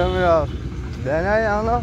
Mira, ven ahí, anda.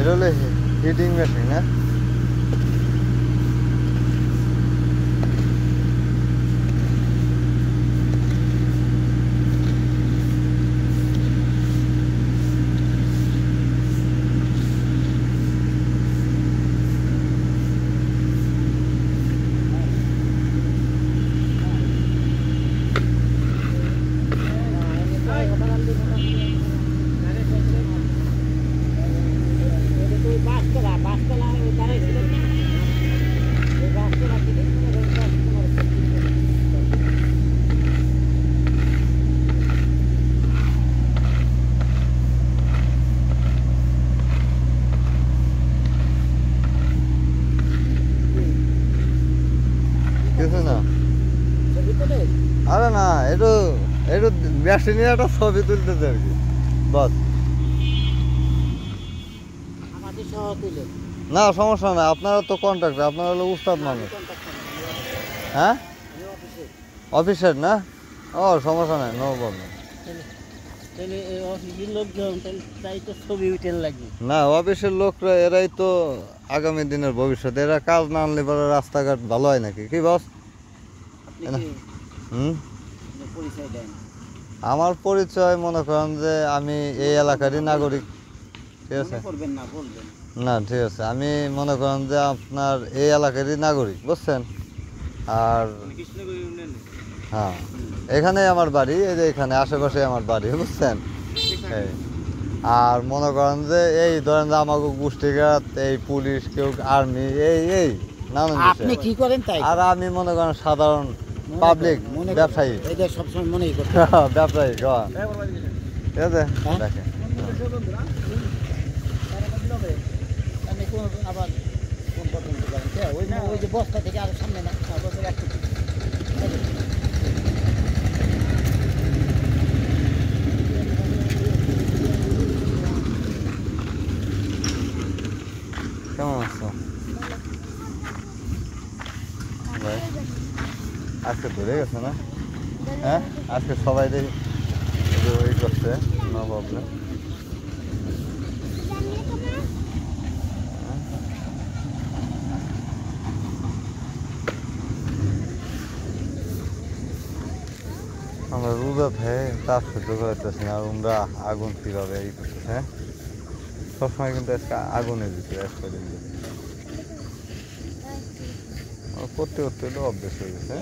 Itu lah heating machine ya. আরে না একটু একটু মেশিনের একটা ছবি তুলতেছে আর কি বস। না সমস্যা না, আপনারা তো কন্ট্রাক্টর, আপনারা হলো উস্তাদ মানুষ। হ্যাঁ অফিসের না, ও সমস্যা নাই, নো প্রবলেম। না অফিসের লোকরা এরাই তো আগামী দিনের ভবিষ্যৎ, এরা কাজ না আনলে পরে রাস্তাঘাট ভালো হয় নাকি, কি বস? আমার পরিচয় মনে করেন যে আমি এই এলাকারই নাগরিক, ঠিক আছে? না ঠিক আছে, আমি মনে করেন যে আপনার এই এলাকারই নাগরিক, বুঝছেন? আর হ্যাঁ এখানে আমার বাড়ি, এই যে এখানে আশেপাশে আমার বাড়ি, বুঝছেন? আর মনে করেন যে এই ধরেন যে আমাকে গোষ্ঠীঘাত, এই পুলিশ, কেউ আর্মি, এই নানান আপনি কি করেন তাই? আর আমি মনে করেন সাধারণ পাবলিক ব্যবসায়ী, এটা সবসময় মনেই করতে ব্যবসায়ী, ঠিক আছে? দেখেন আবার ওই যে বস্তা থেকে আরো সামনে না কেমন আছো ভাই? আজকে ধরে গেছে না? হ্যাঁ আজকে সবাই ওই করছে, নো প্রবলেম। আমরা রোজাত হ্যাঁ কাজ সহ্য করাইতেছি না, আর আমরা আগুন কীভাবে ই করতেছে, হ্যাঁ সবসময় কিন্তু আজকে আগুনের ভিতরে আজকে করতে করতে হলো অভ্যেস হয়ে গেছে।